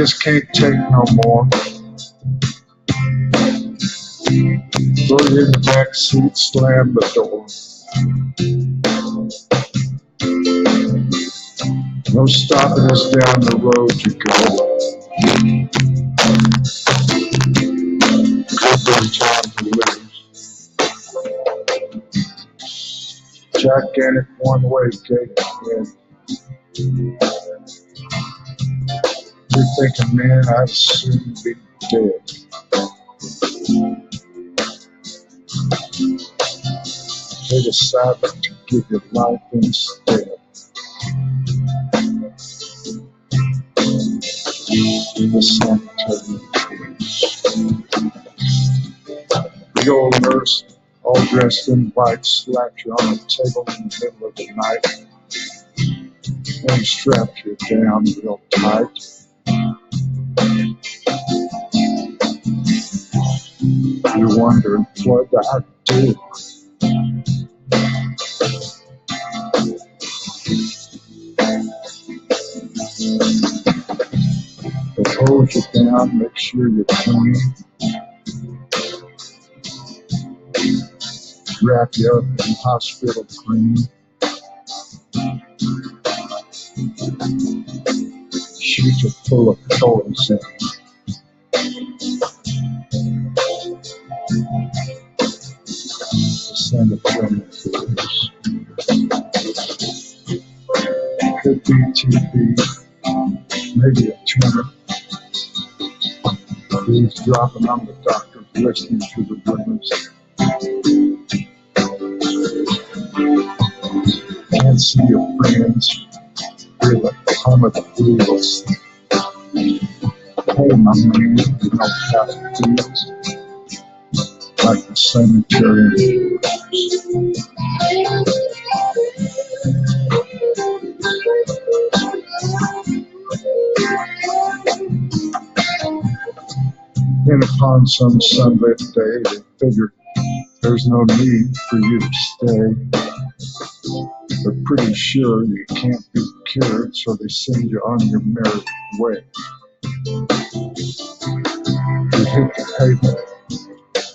just can't take no more. Throw you in the back seat, slam the door. No stopping us down the road you go. Good time to lose. Gigantic one-way gate ahead. You're thinking, man, I'd soon be dead. They decided to give you life instead. The sanitary. The old nurse, all dressed in white, slapped you on the table in the middle of the night and strapped you down real tight. You're wondering what I do. They hold you down, make sure you're clean. Wrap you up in hospital cream. Shoot you full of poison. The sanitary foods. Could be TB, maybe a tumor. He's dropping on the doctors, listening to the rumors. Can't see your friends, hear the hum of the wheels. Hey, my man, you know how it feels. Like the cemetery. Then upon some sunlit day, they figured there's no need for you to stay. They're pretty sure you can't be cured, so they send you on your merry way. You hit the pavement,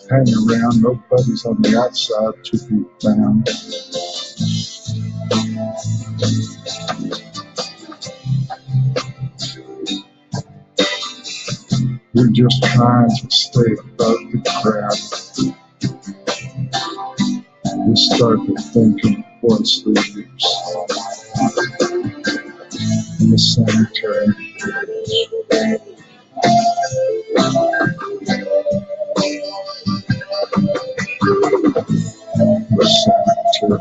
hang around, nobody's on the outside to be found. You're just trying to stay above the crowd. You start to thinking, what's the use? In the sanitary. The sanitary.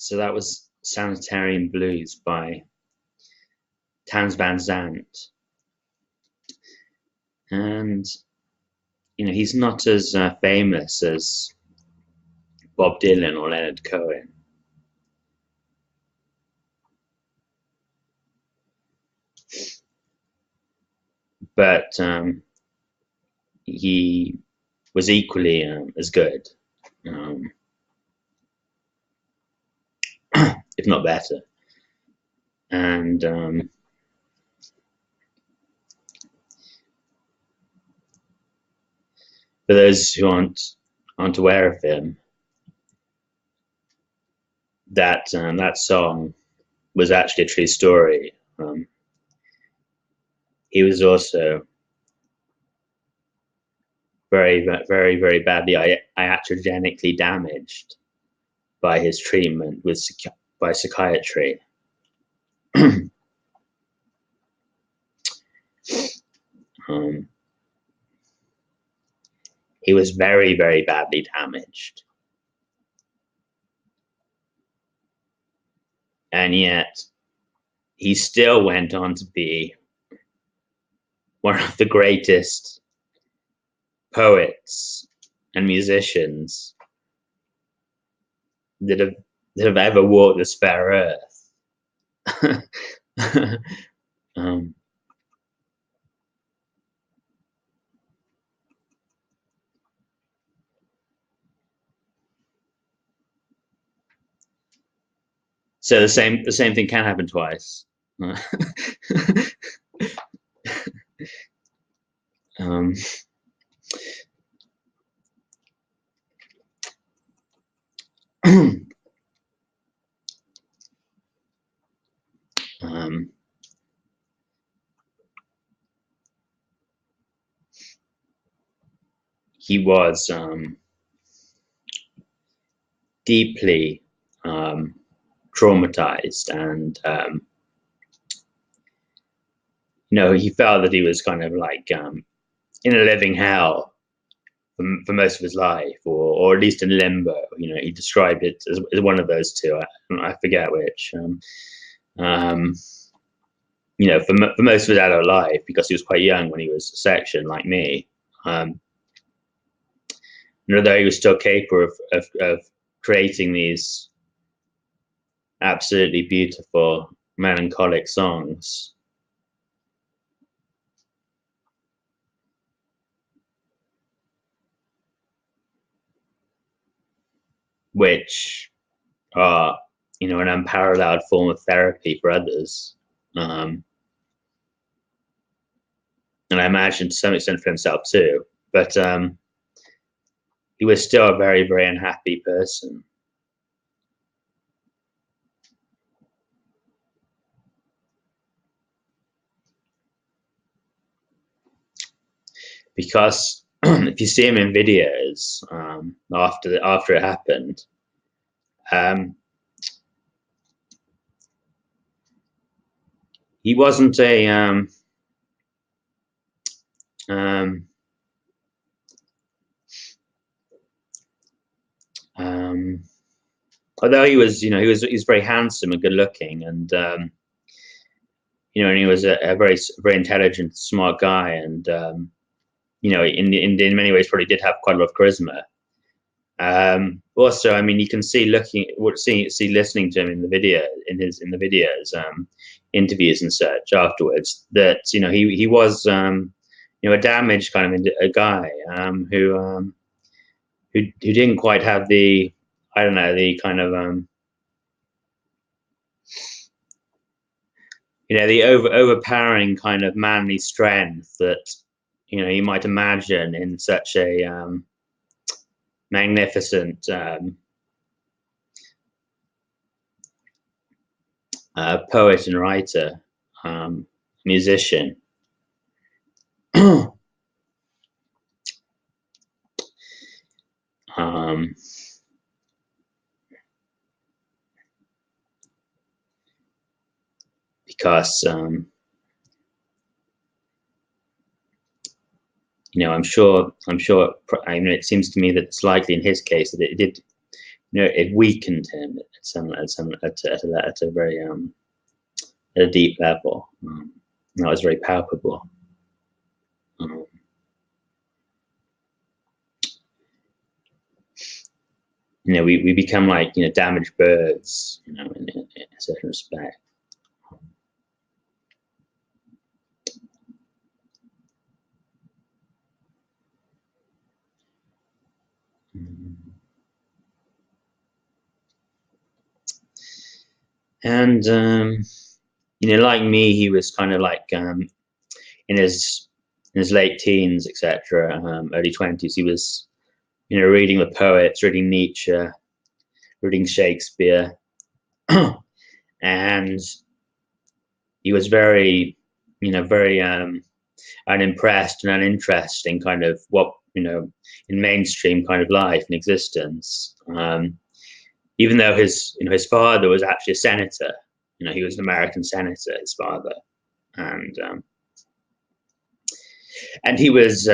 So that was Sanitarian Blues by Townes Van Zandt. And, you know, he's not as famous as Bob Dylan or Leonard Cohen. But he was equally as good, if not better. And for those who aren't aware of him, that song was actually a true story. He was also very badly iatrogenically damaged by his treatment by psychiatry. He was very badly damaged, and yet he still went on to be one of the greatest poets and musicians that have ever walked this fair earth. So the same thing can happen twice. He was deeply traumatized, and he felt that he was kind of like in a living hell for most of his life, or at least in limbo. He described it as one of those two. I forget which. For most of his adult life, because he was quite young when he was a section like me. Although he was still capable of creating these absolutely beautiful melancholic songs, which are an unparalleled form of therapy for others, and I imagine to some extent for himself too. But he was still a very unhappy person. Because if you see him in videos after it happened, he wasn't a although he was he's very handsome and good looking, and and he was a very intelligent, smart guy, and in many ways probably did have quite a lot of charisma. Also, I mean, you can see listening to him in the videos, interviews and such afterwards, that he was a damaged kind of a guy who didn't quite have the, I don't know, the kind of the overpowering kind of manly strength that you might imagine in such a magnificent poet and writer, musician. Because I'm sure. I mean, it seems to me that it's likely in his case that it did. It weakened him at a very at a deep level. That was very palpable. We become like damaged birds, in a certain respect. And like me, he was kind of like in his late teens, etc., early 20s. He was reading the poets, reading Nietzsche, reading Shakespeare, and he was very unimpressed and uninterested in kind of what in mainstream kind of life and existence. Even though his father was actually a senator, he was an American senator, his father, and he was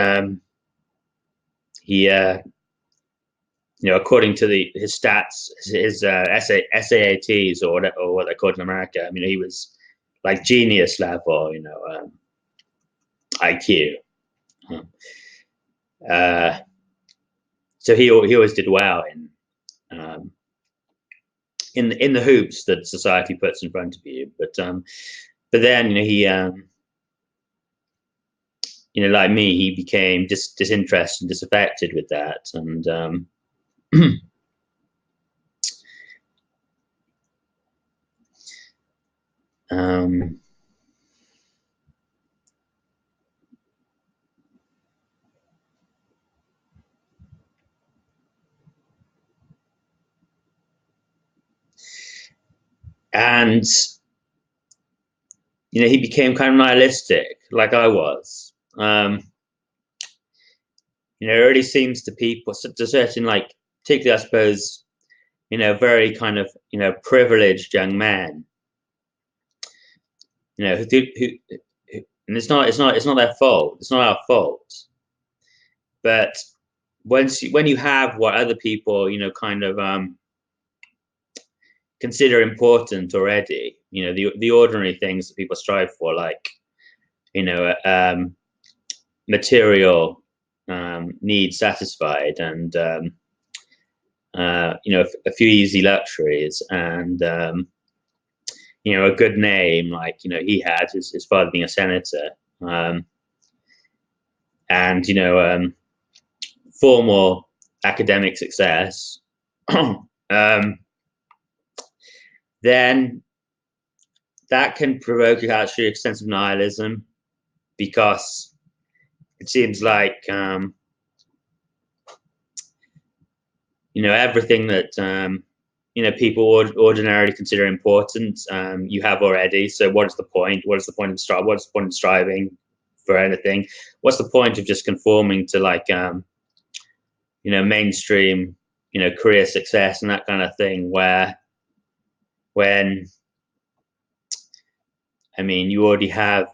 according to his stats, his SAATs or what they're called in America. He was like genius level, IQ. So he always did well in the hoops that society puts in front of you. But then he like me, he became disinterested and disaffected with that, and and he became kind of nihilistic, like I was. It really seems to people, to certain, like, particularly, I suppose, very kind of, privileged young men, who and it's not their fault. It's not our fault. But when you have what other people, kind of consider important already, the ordinary things that people strive for, like, material needs satisfied, and a few easy luxuries, and a good name, like he had, his father being a senator, and formal academic success, then that can provoke actually a sense of nihilism, because it seems like everything that people ordinarily consider important, you have already. So what's the point? What's the point of striving for anything? What's the point of just conforming to, like, mainstream career success and that kind of thing, when you already have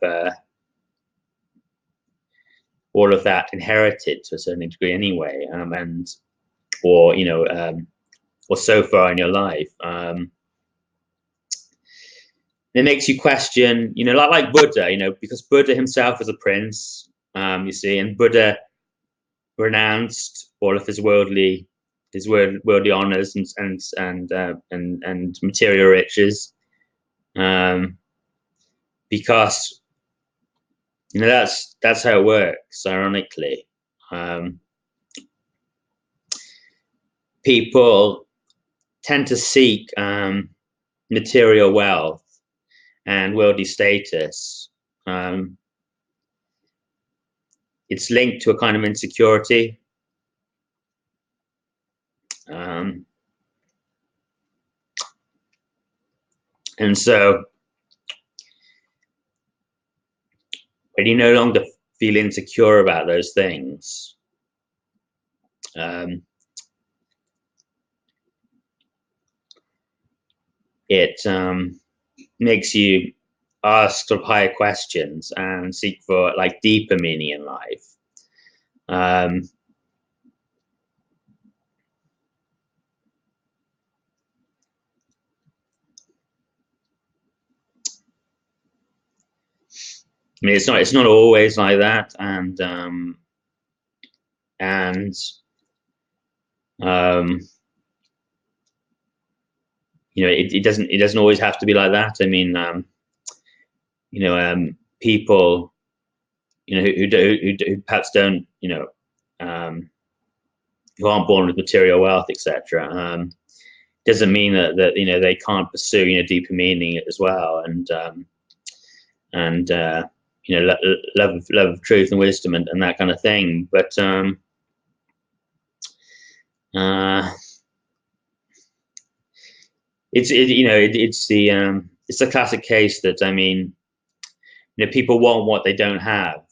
all of that inherited to a certain degree anyway, or so far in your life. It makes you question, like Buddha, because Buddha himself was a prince, you see, and Buddha renounced all of his worldly honors and material riches, because that's how it works. Ironically, people tend to seek material wealth and worldly status. It's linked to a kind of insecurity, and so when you no longer feel insecure about those things, it makes you ask sort of higher questions and seek for, like, deeper meaning in life. It's not always like that, and it doesn't always have to be like that. People who perhaps don't, who aren't born with material wealth, etc., doesn't mean that they can't pursue deeper meaning as well, and love of truth and wisdom and that kind of thing. But it's the classic case that people want what they don't have,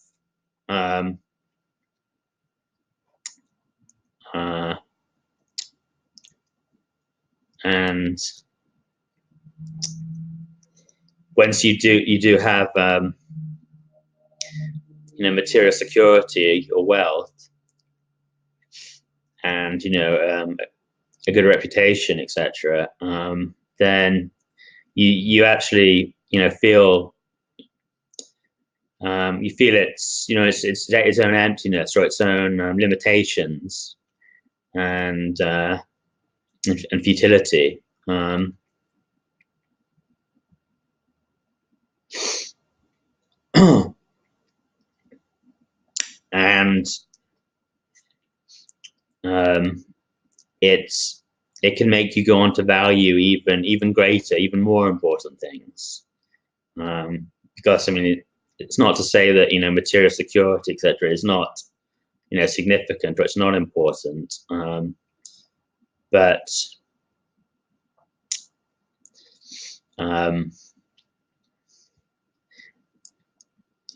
and once you do have material security or wealth, and a good reputation, etc., then you actually feel its own emptiness or its own limitations and futility. And it can make you go on to value even greater, even more important things. Because it's not to say that material security, etc., is not significant or it's not important, but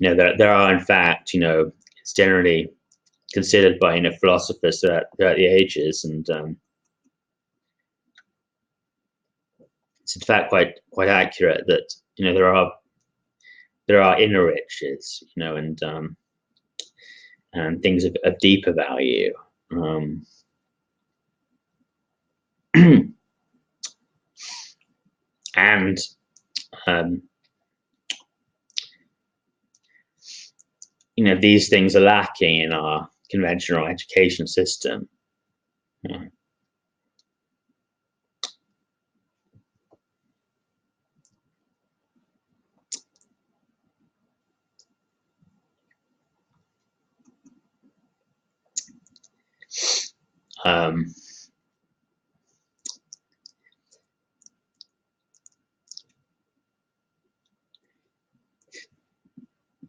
there are in fact it's generally considered by philosophers throughout the ages, and it's in fact quite accurate that there are inner riches, and things of deeper value. And these things are lacking in our conventional education system.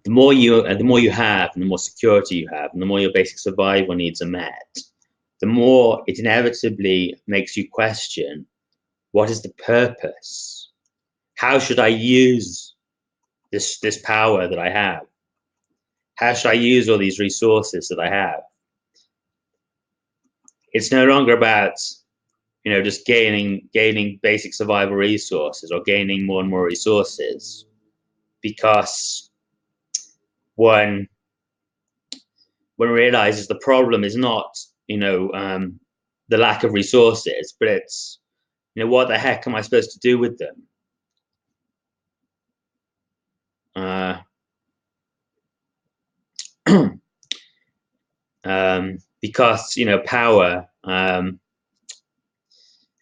The more you have, and the more security you have, and the more your basic survival needs are met, the more it inevitably makes you question, what is the purpose? How should I use this power that I have? How should I use all these resources that I have? It's no longer about just gaining basic survival resources or gaining more and more resources, because one realizes the problem is not the lack of resources, but it's what the heck am I supposed to do with them? Because power and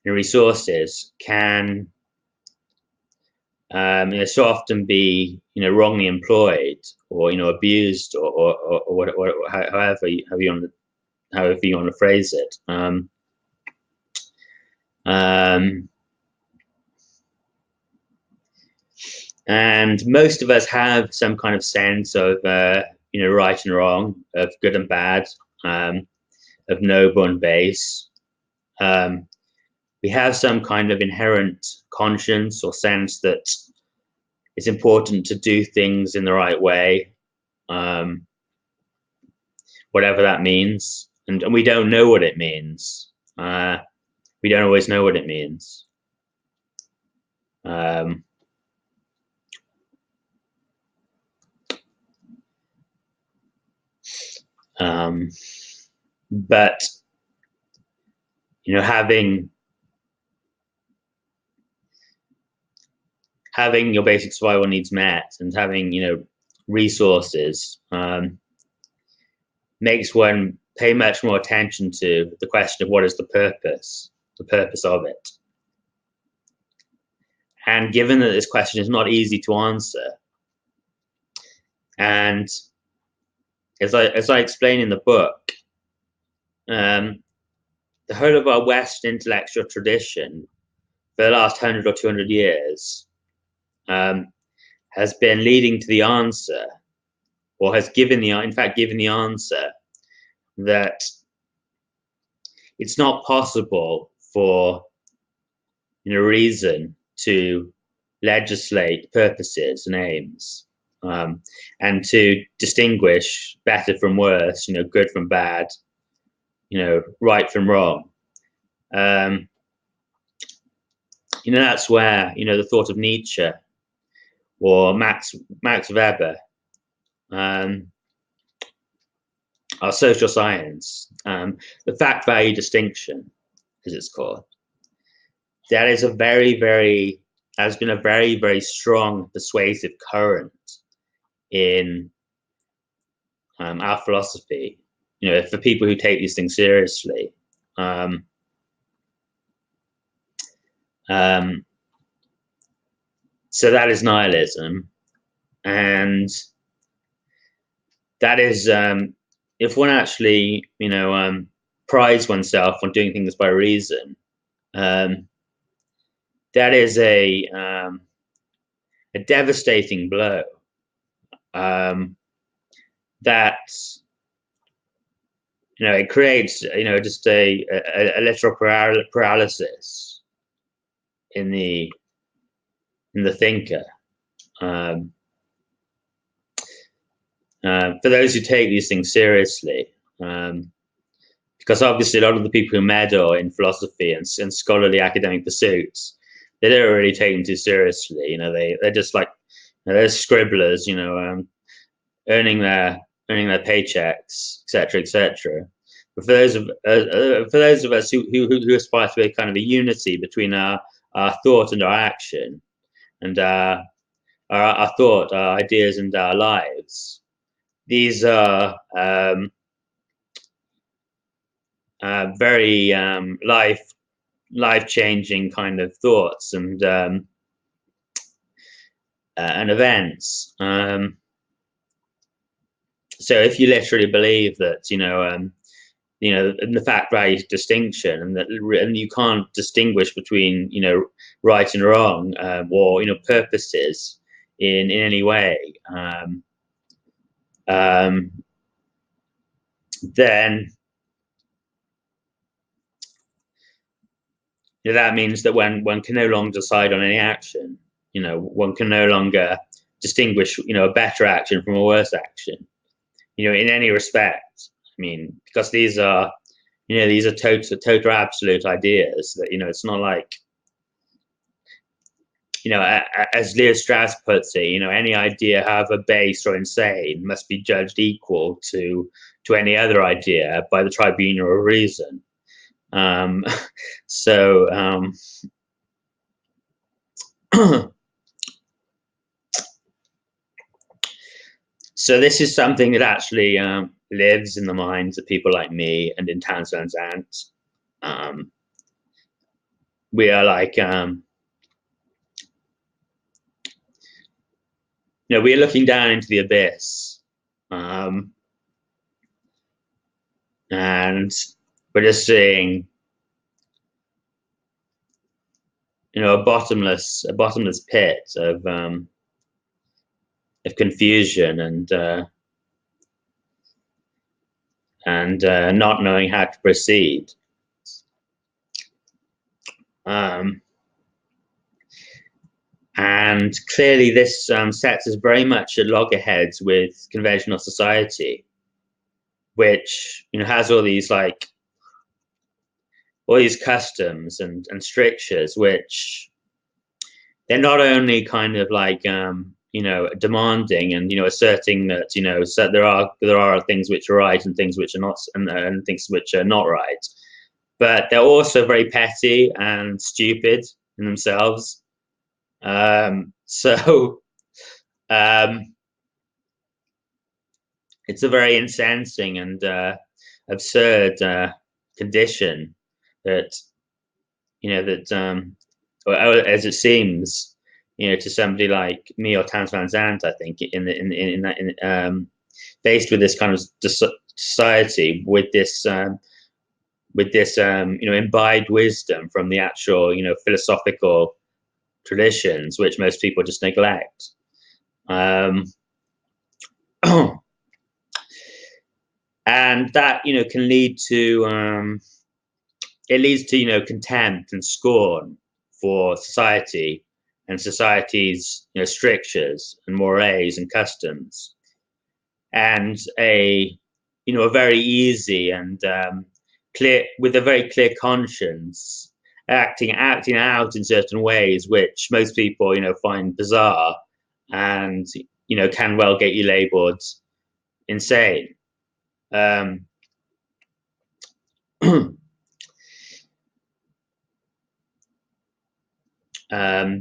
resources can so often be wrongly employed or abused or however you want to phrase it. And most of us have some kind of sense of right and wrong, of good and bad, of noble and base. We have some kind of inherent conscience or sense that it's important to do things in the right way, whatever that means. And we don't know what it means. We don't always know what it means. But having your basic survival needs met and having resources makes one pay much more attention to the question of what is the purpose of it. And given that this question is not easy to answer, and as I explain in the book, the whole of our West intellectual tradition for the last 100 or 200 years has been leading to the answer, or has given the answer that it's not possible for reason to legislate purposes and aims, and to distinguish better from worse, good from bad, right from wrong. That's where the thought of Nietzsche or Max Weber, our social science, the fact value distinction, as it's called, that is has been a very, very strong persuasive current in our philosophy. For people who take these things seriously. So that is nihilism, and that is if one actually prides oneself on doing things by reason. That is a devastating blow. That it creates just a literal paralysis in the thinker. For those who take these things seriously, because obviously a lot of the people who meddle in philosophy and scholarly academic pursuits, they don't really take them too seriously. They're just like they're scribblers, earning their paychecks, etc., etc. But for those of us who aspire to a kind of a unity between our thought and our action, and our thought, our ideas, and our lives, these are very life-changing kind of thoughts and events. So if you literally believe that the fact value distinction, and you can't distinguish between right and wrong, or purposes in any way, then that means that one can no longer decide on any action. One can no longer distinguish a better action from a worse action, in any respect. I mean, because these are total absolute ideas that it's not like as Leo Strauss puts it, any idea, however base or insane, must be judged equal to any other idea by the tribunal of reason. So so this is something that actually lives in the minds of people like me and in Townes Van Zandt. We are like we're looking down into the abyss, and we're just seeing a bottomless pit of confusion and not knowing how to proceed. And clearly this sets us very much at loggerheads with conventional society, which has all these customs and strictures, which they're not only kind of like demanding and asserting that so there are things which are right and things which are not, and things which are not right, but they're also very petty and stupid in themselves. So it's a very incensing and absurd condition that as it seems to somebody like me or Townes Van Zandt, I think faced with this kind of society, with this imbibed wisdom from the actual philosophical traditions, which most people just neglect. And that can lead to contempt and scorn for society and society's strictures and mores and customs, and a very easy and with a very clear conscience, acting out in certain ways which most people, find bizarre, and can well get you labeled insane.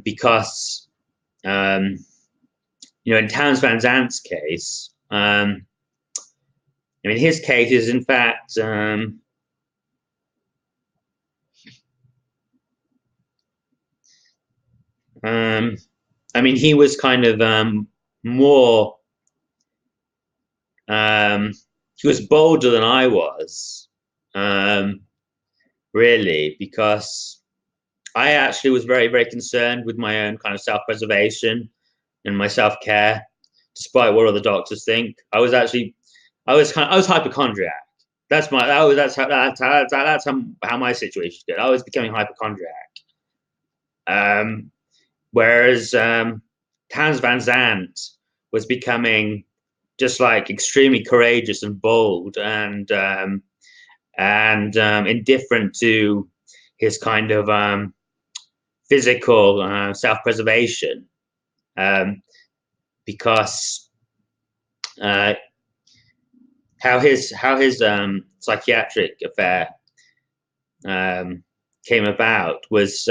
Because in Townes Van Zandt's case, his case is in fact he was kind of more he was bolder than I was, really, because I actually was very, very concerned with my own kind of self-preservation and my self-care, despite what other doctors think. I was hypochondriac. That's how my situation did. I was becoming hypochondriac. Whereas Townes Van Zandt was becoming just like extremely courageous and bold, and indifferent to his kind of physical self-preservation, because how his psychiatric affair came about was,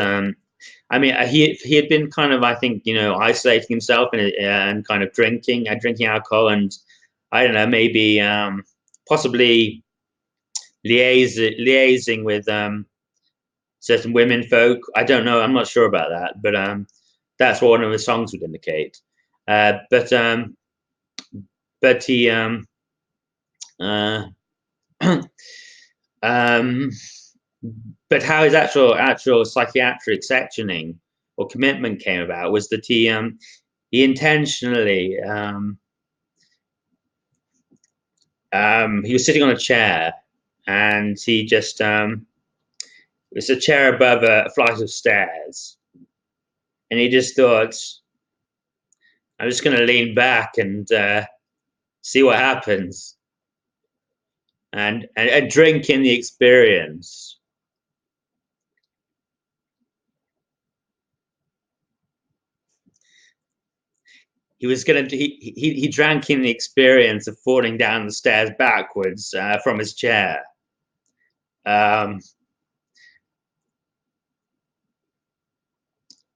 he had been kind of, I think, isolating himself and kind of drinking alcohol, and I don't know, maybe possibly liaising with certain women folk. I don't know. I'm not sure about that, but that's what one of the songs would indicate. But he but how his actual psychiatric sectioning or commitment came about was that he intentionally he was sitting on a chair, and he just it's a chair above a flight of stairs, and he just thought, I'm just going to lean back and see what happens, and drink in the experience. He drank in the experience of falling down the stairs backwards from his chair.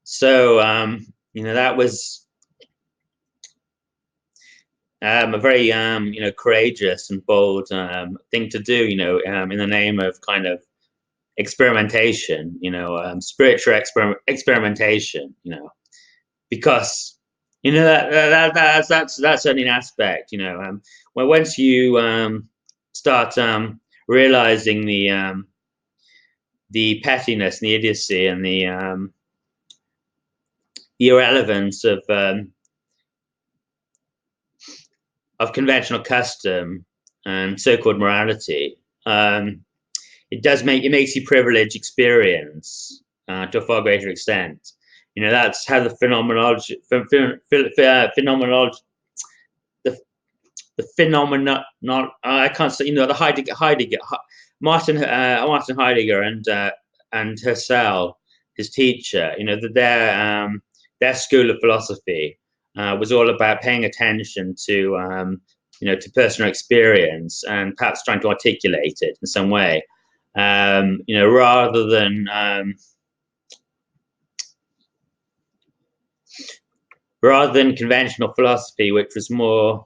So that was a very courageous and bold thing to do, in the name of kind of experimentation, spiritual experimentation, because that's certainly an aspect, when once you start realizing the pettiness and the idiocy and the irrelevance of conventional custom and so-called morality, it makes you privilege experience to a far greater extent. That's how the phenomenology, I can't say, the Heidegger, Martin Heidegger and Husserl, his teacher, their school of philosophy was all about paying attention to to personal experience and perhaps trying to articulate it in some way, rather than conventional philosophy, which was more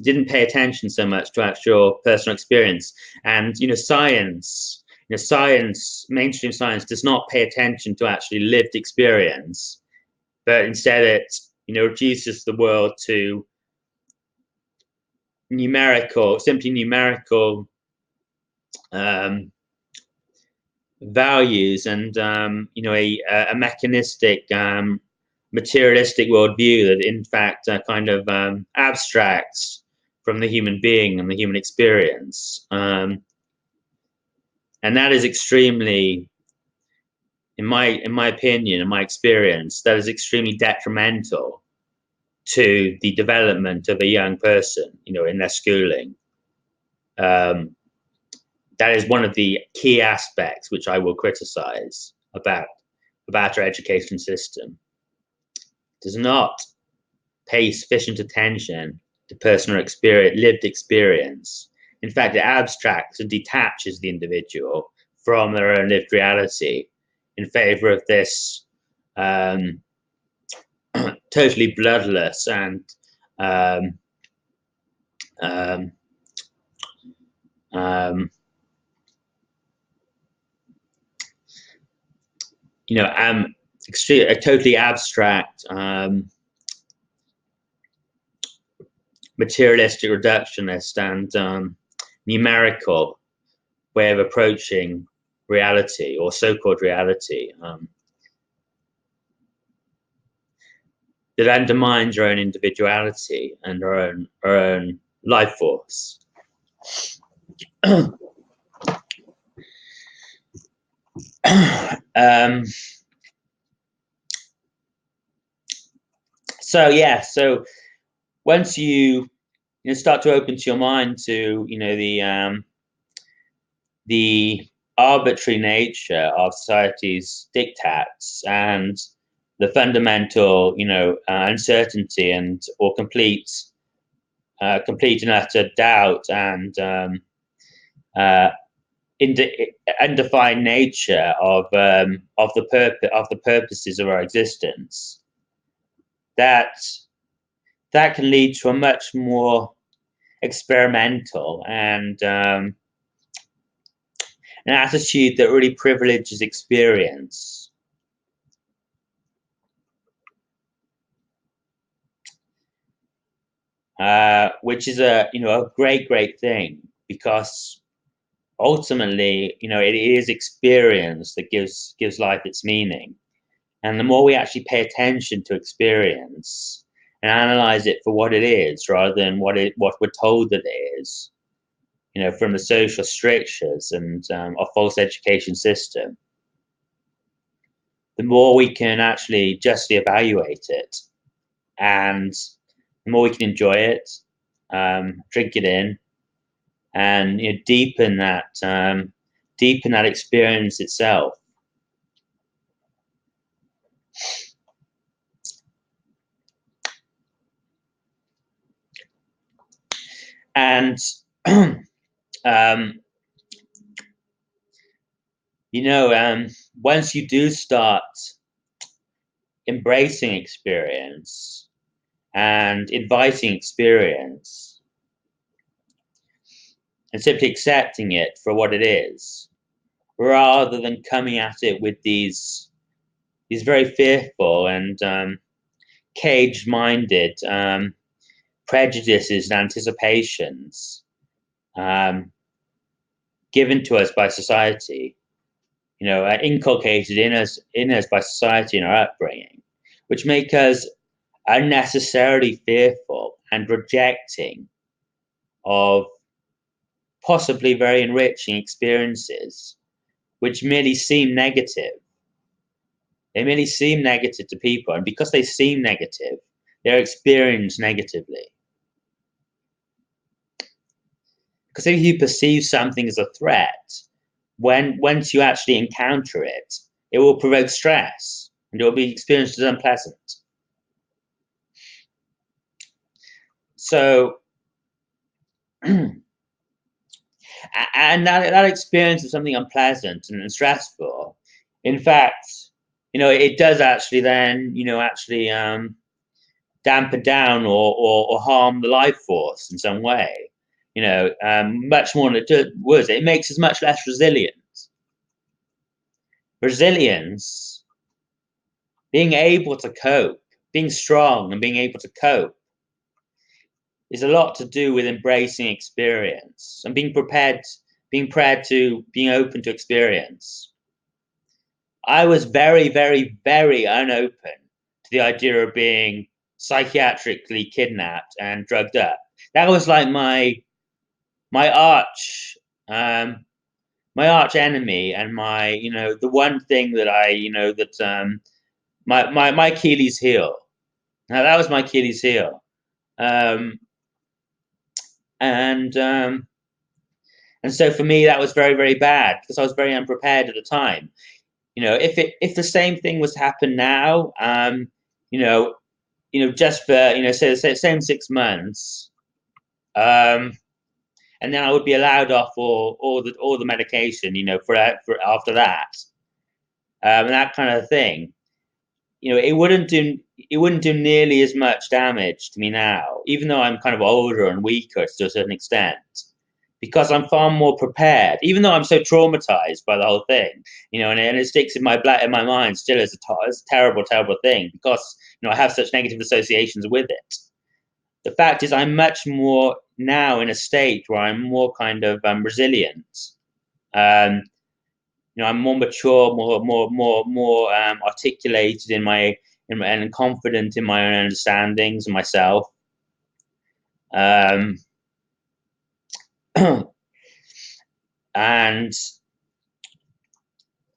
didn't pay attention so much to actual personal experience. And science, mainstream science does not pay attention to actually lived experience, but instead it reduces the world to simply numerical values, and a mechanistic, materialistic worldview that in fact kind of abstracts from the human being and the human experience, and that is extremely, in my opinion, in my experience, that is extremely detrimental to the development of a young person, in their schooling. That is one of the key aspects which I will criticize about our education system. It does not pay sufficient attention to personal experience, lived experience. In fact, it abstracts and detaches the individual from their own lived reality in favor of this totally bloodless and a totally abstract, materialistic, reductionist, and numerical way of approaching reality, or so-called reality, that undermines our own individuality and our own life force. So once you start to open to your mind to the arbitrary nature of society's diktats and the fundamental uncertainty and or complete and utter doubt and undefined nature of the purposes of our existence, that can lead to a much more experimental and an attitude that really privileges experience. Which is a great thing, because ultimately, it is experience that gives life its meaning. And the more we actually pay attention to experience and analyze it for what it is, rather than what we're told that it is, from the social strictures and our false education system, the more we can actually justly evaluate it, and the more we can enjoy it, drink it in, and deepen that experience itself. And once you do start embracing experience and inviting experience and simply accepting it for what it is, rather than coming at it with these very fearful and caged-minded prejudices and anticipations given to us by society, inculcated in us by society and our upbringing, which make us unnecessarily fearful and rejecting of possibly very enriching experiences, which merely seem negative. They merely seem negative to people, and because they seem negative, they're experienced negatively. Because if you perceive something as a threat, once you actually encounter it, it will provoke stress, and it will be experienced as unpleasant. So, and that experience of something unpleasant and stressful, in fact, it does actually then, dampen down or harm the life force in some way. Much more than it was. It makes us much less resilient. Resilience, being able to cope, being strong and being able to cope, is a lot to do with embracing experience and being open to experience. I was very, very, very unopen to the idea of being psychiatrically kidnapped and drugged up. That was like my arch enemy, and the one thing that my Achilles heel. Now that was my Achilles heel, um, and um, and so for me that was very, very bad because I was very unprepared at the time. If the same thing was to happen now, you know, just for say the same 6 months, um, and then I would be allowed off all the medication, for after that, and that kind of thing. It wouldn't do nearly as much damage to me now, even though I'm kind of older and weaker to a certain extent, because I'm far more prepared. Even though I'm so traumatized by the whole thing, and it sticks in my mind still as a terrible, terrible thing because I have such negative associations with it. The fact is, I'm much more now in a state where I'm more kind of resilient. Um, I'm more mature, more articulated and confident in my own understandings of myself. Um, and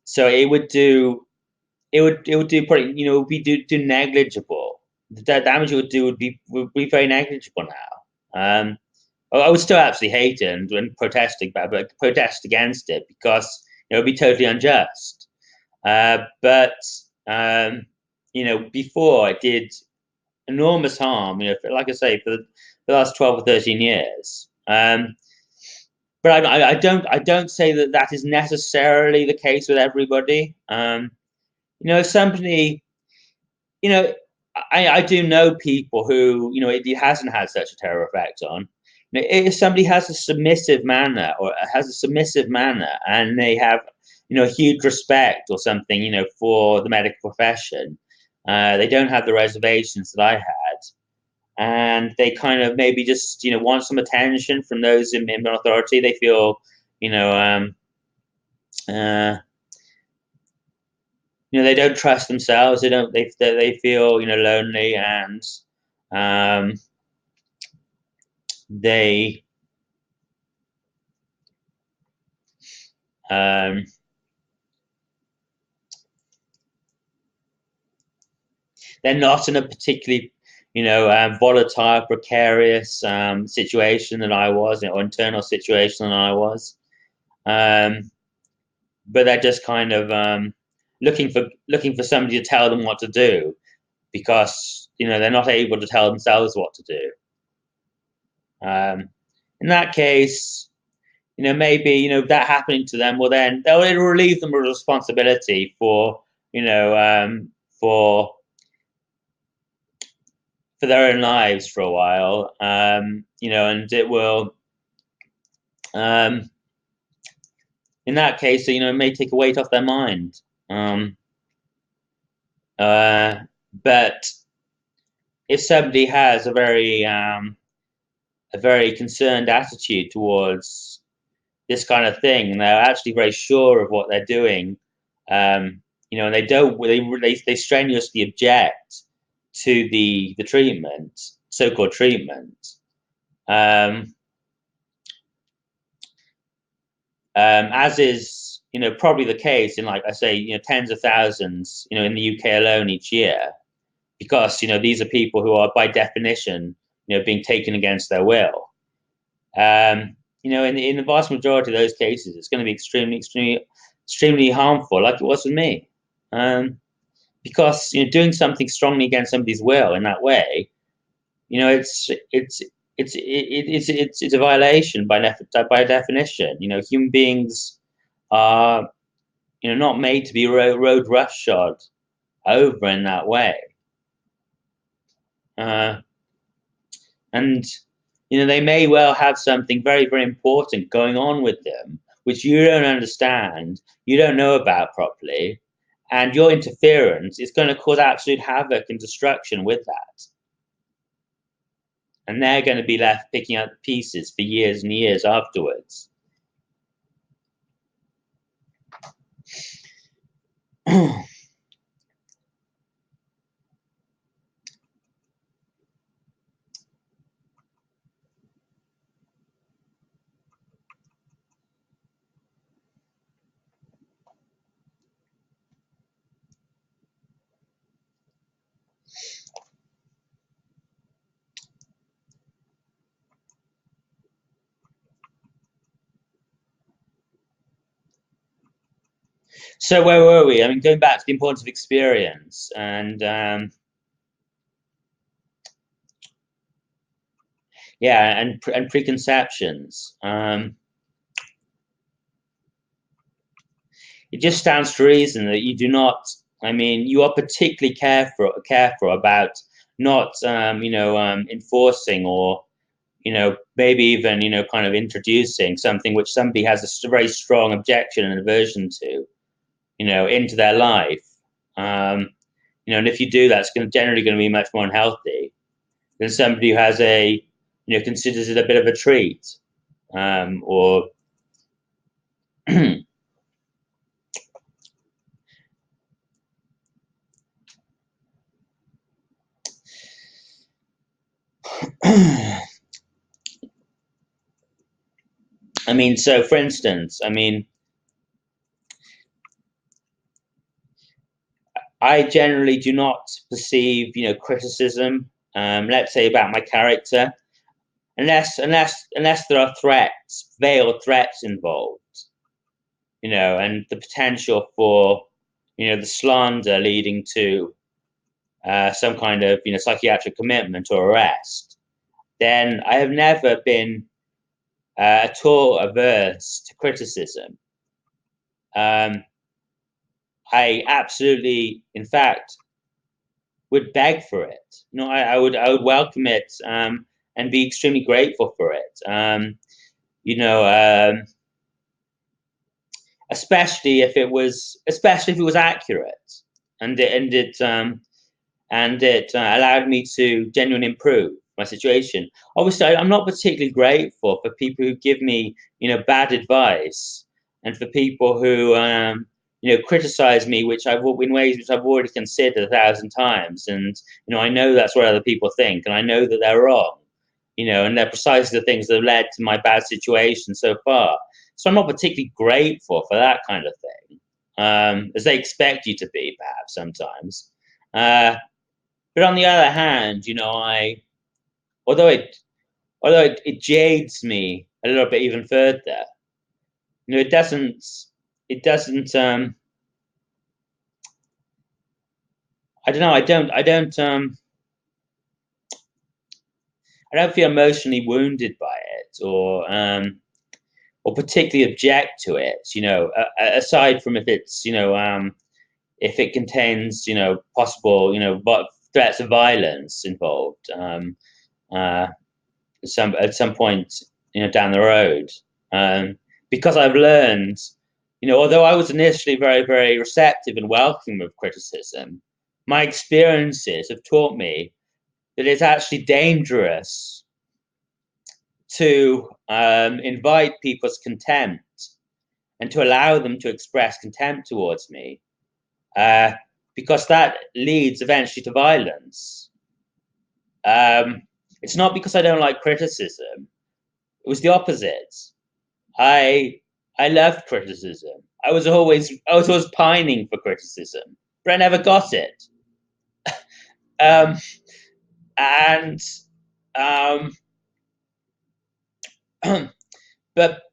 so it would do pretty, would be do negligible. The damage it would do would be very negligible now. I would still absolutely hate it and protest against it because it would be totally unjust. But before it did enormous harm. Like I say, for the last 12 or 13 years. But I don't say that is necessarily the case with everybody. If somebody, you know, I do know people who it hasn't had such a terrible effect on. If somebody has a submissive manner and they have huge respect or something for the medical profession, they don't have the reservations that I had, and they kind of maybe just want some attention from those in authority. They feel you know uh, they don't trust themselves. They feel lonely, and um, they um, they're not in a particularly volatile, precarious situation that I was, or internal situation that I was. Um, but they're just kind of looking for somebody to tell them what to do because they're not able to tell themselves what to do. In that case, maybe that happening to them, well then it'll relieve them of responsibility for you know for their own lives for a while, and it will, um, in that case, it may take a weight off their mind. Um, uh, but if somebody has a very concerned attitude towards this kind of thing, and they're actually very sure of what they're doing, and they strenuously object to the treatment, so-called treatment. Um, as is probably the case in, like I say, tens of thousands in the UK alone each year, because these are people who are by definition being taken against their will. In the vast majority of those cases, it's going to be extremely, extremely, extremely harmful, like it was with me, because doing something strongly against somebody's will in that way, it's a violation by definition. Human beings are not made to be road roughshod over in that way, uh, and they may well have something very, very important going on with them, which you don't understand, you don't know about properly, and your interference is going to cause absolute havoc and destruction with that. And they're going to be left picking up the pieces for years and years afterwards. So where were we? I mean, going back to the importance of experience and yeah, and preconceptions. It just stands to reason that you do not. I mean, you are particularly careful about not, enforcing or, maybe even, kind of introducing something which somebody has a very strong objection and aversion to, into their life. And if you do, that's generally going to be much more unhealthy than somebody who has considers it a bit of a treat, or I mean, so for instance, I mean, I generally do not perceive, criticism, let's say about my character, unless there are threats, veiled threats involved, and the potential for, the slander leading to some kind of, psychiatric commitment or arrest, then I have never been at all averse to criticism. I absolutely, in fact, would beg for it. I would welcome it, and be extremely grateful for it. You know, um, especially if it was accurate, and it allowed me to genuinely improve my situation. Obviously, I'm not particularly grateful for people who give me, bad advice, and for people who, criticize me, which in ways which I've already considered 1,000 times, and I know that's what other people think, and I know that they're wrong, and they're precisely the things that have led to my bad situation so far. So I'm not particularly grateful for that kind of thing, as they expect you to be, perhaps sometimes. Uh, but on the other hand, although it it jades me a little bit even further, it doesn't. I don't know. I don't feel emotionally wounded by it, or particularly object to it. Aside from if it's, if it contains, possible, threats of violence involved, uh, at some point, down the road, because I've learned, although I was initially very, very receptive and welcoming of criticism, my experiences have taught me that it's actually dangerous to, invite people's contempt and to allow them to express contempt towards me, uh, because that leads eventually to violence. Um, it's not because I don't like criticism. It was the opposite. I I loved criticism. I was always pining for criticism, but I never got it. Um, and um, but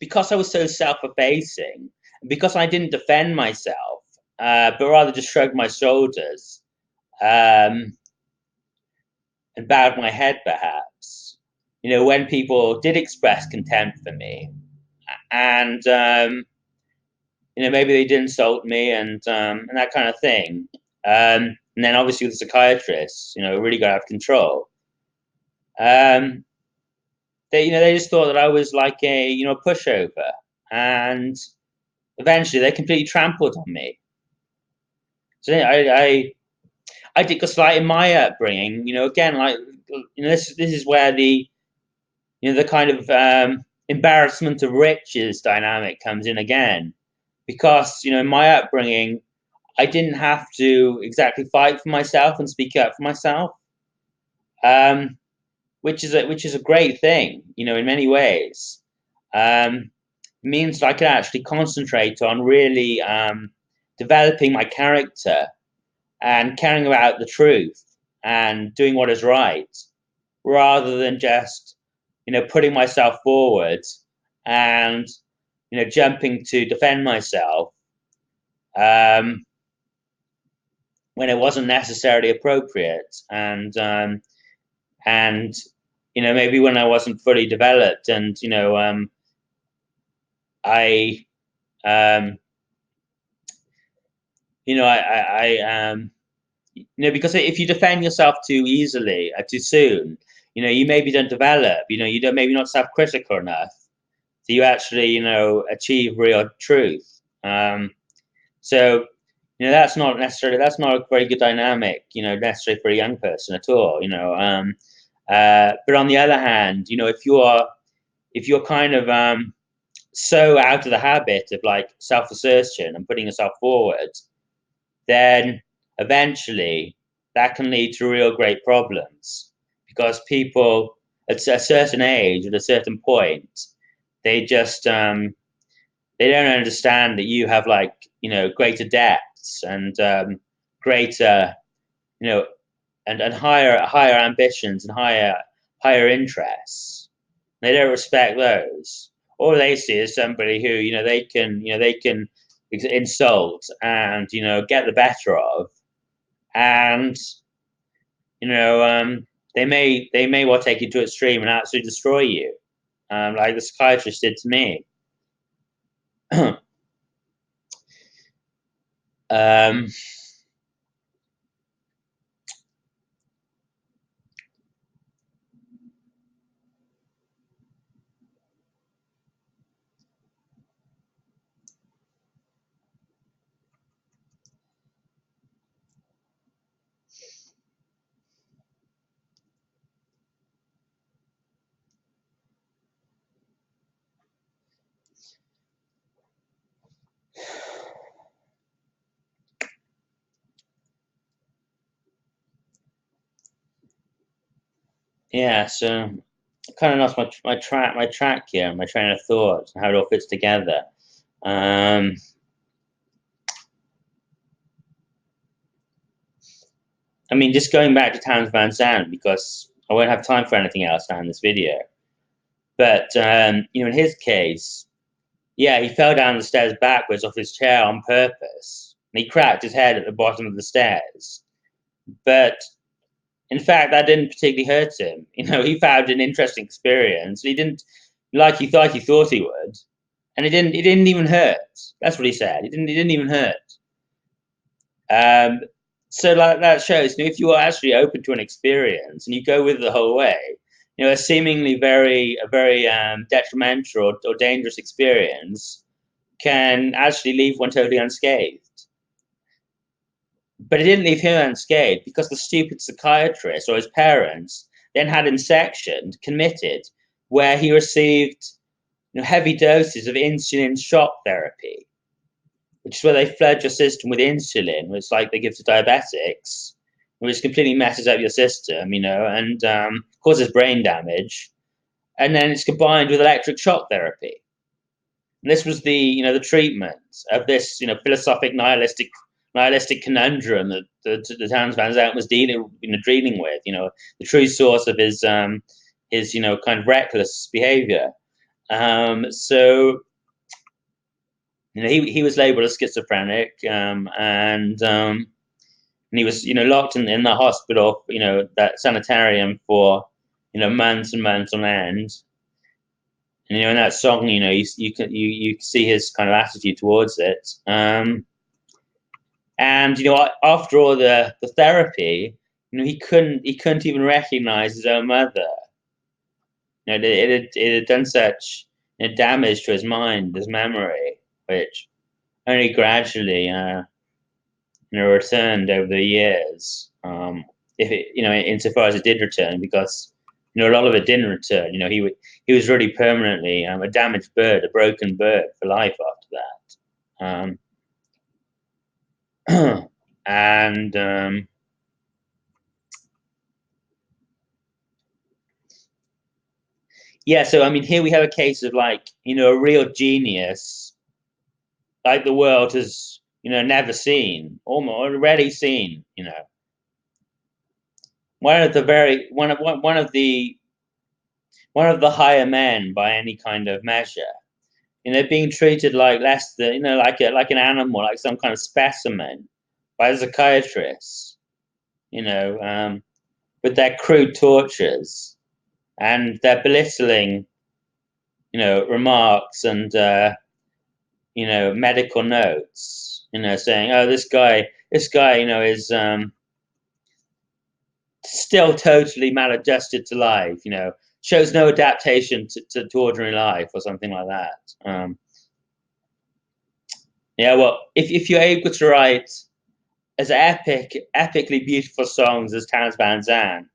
because I was so self-effacing, because I didn't defend myself, but rather just shrugged my shoulders, um, and bowed my head, perhaps. When people did express contempt for me, and maybe they did insult me, and that kind of thing. And then obviously with the psychiatrists, it really got out of control. Um, they just thought that I was like a pushover, and eventually they completely trampled on me. So I did gaslight in my upbringing. Again, like this is where the kind of embarrassment of riches dynamic comes in again, because in my upbringing I didn't have to exactly fight for myself and speak up for myself, um, which is a great thing, in many ways. Means that I can actually concentrate on really, developing my character and caring about the truth and doing what is right, rather than just putting myself forward and jumping to defend myself, when it wasn't necessarily appropriate, and maybe when I wasn't fully developed, and I because if you defend yourself too easily, too soon, you maybe don't develop. You don't, maybe not self-critical enough, so you actually achieve real truth. So that's not a very good dynamic, necessarily for a young person at all. But on the other hand, if you're kind of so out of the habit of like self-assertion and putting yourself forward, then eventually that can lead to real great problems, because people at a certain age, at a certain point, they just they don't understand that you have like greater depths and greater and higher ambitions and higher interests. They don't respect those. All they see is somebody who they can insult and get the better of, and they may well take you to extreme and absolutely destroy you, like the psychiatrist did to me. Yeah, so I kind of lost my track here, my train of thought, and how it all fits together. I mean, just going back to Townes Van Zandt, because I won't have time for anything else now in this video. But in his case, yeah, he fell down the stairs backwards off his chair on purpose, and he cracked his head at the bottom of the stairs. But in fact, that didn't particularly hurt him. He found an interesting experience. He didn't like he thought he would, and it didn't even hurt. That's what he said. It didn't even hurt. So like that shows, if you are actually open to an experience and you go with it the whole way, a seemingly a very detrimental or dangerous experience can actually leave one totally unscathed. But it didn't leave him unscathed, because the stupid psychiatrist or his parents then had him sectioned, committed, where he received heavy doses of insulin shock therapy, which is where they flood your system with insulin, which like they give to diabetics, which completely messes up your system, and causes brain damage. And then it's combined with electric shock therapy. And this was the treatment of this philosophic nihilistic conundrum that the Townes Van Zandt was dealing with. The true source of his kind of reckless behavior. So he was labeled as schizophrenic, and he was locked in the hospital, that sanitarium for months and months on end. And in that song, you can see his kind of attitude towards it. And after all the therapy, he couldn't even recognize his own mother. It had done such damage to his mind, his memory, which only gradually returned over the years. If it insofar as it did return, because a lot of it didn't return. He was really permanently a damaged bird, a broken bird for life after that. And yeah, so I mean, here we have a case of like a real genius, like the world has never seen, almost already seen. One of the higher men by any kind of measure. being treated like less than, like an animal, like some kind of specimen by the psychiatrists, with their crude tortures and their belittling, remarks and, medical notes, saying, oh, this guy, is still totally maladjusted to life, shows no adaptation to ordinary life or something like that. Yeah, well, if you're able to write as epically beautiful songs as Townes Van Zandt,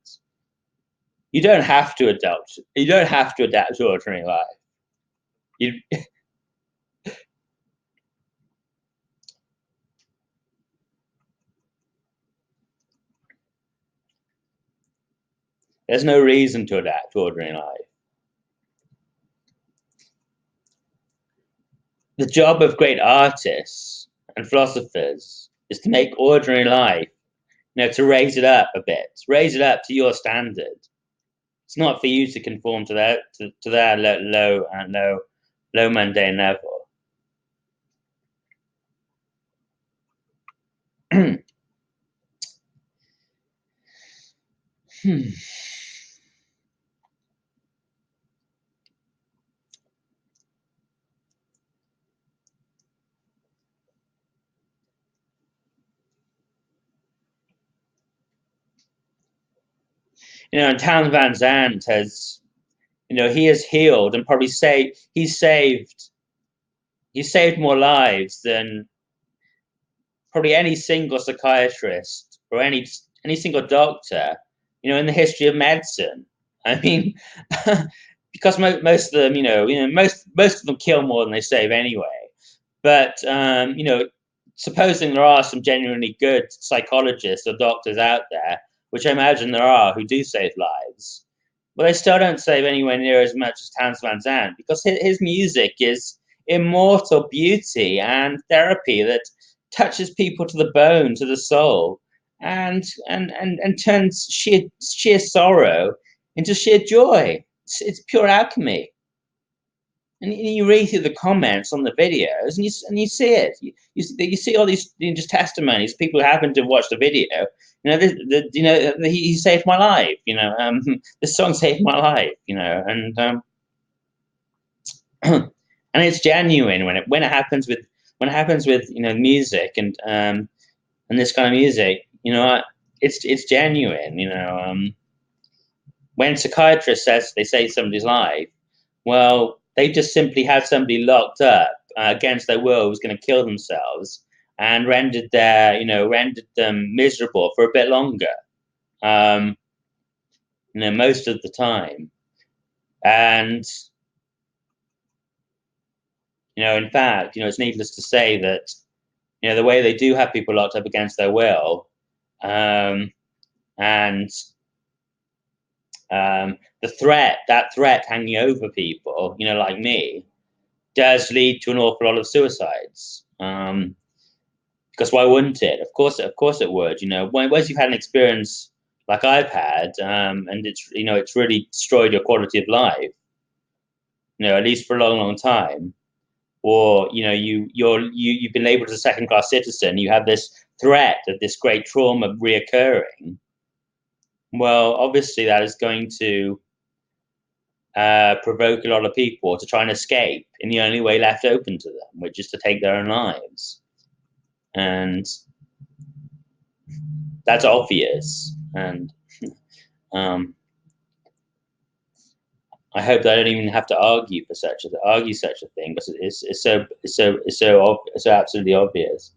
you don't have to adapt. You don't have to adapt to ordinary life. You, there's no reason to adapt to ordinary life. The job of great artists and philosophers is to make ordinary life, to raise it up a bit, raise it up to your standard. It's not for you to conform to their low mundane level. And Townes Van Zandt has, he has healed and probably he's saved more lives than probably any single psychiatrist or any single doctor, in the history of medicine. I mean, because most of them, most of them kill more than they save anyway. But supposing there are some genuinely good psychologists or doctors out there, which I imagine there are, who do save lives, well, they still don't save anywhere near as much as Townes Van Zandt, because his music is immortal beauty and therapy that touches people to the bone, to the soul, and turns sheer sorrow into sheer joy. It's pure alchemy. And you read through the comments on the videos, and you see it. You see all these just testimonies. People who happen to watch the video. He saved my life. This song saved my life. And and it's genuine when it happens with music and this kind of music. It's genuine. When psychiatrists say somebody's life, well, they just simply had somebody locked up against their will who was going to kill themselves, and rendered them miserable for a bit longer, most of the time. And in fact, it's needless to say that the way they do have people locked up against their will, and that threat hanging over people, like me, does lead to an awful lot of suicides. Because why wouldn't it? Of course it would. Once you've had an experience like I've had, and it's really destroyed your quality of life, at least for a long time, or you've been labeled as a second-class citizen, you have this threat of this great trauma reoccurring. Well, obviously that is going to provoke a lot of people to try and escape in the only way left open to them, which is to take their own lives. And that's obvious. And I hope that I don't even have to argue such a thing, because it's so absolutely obvious.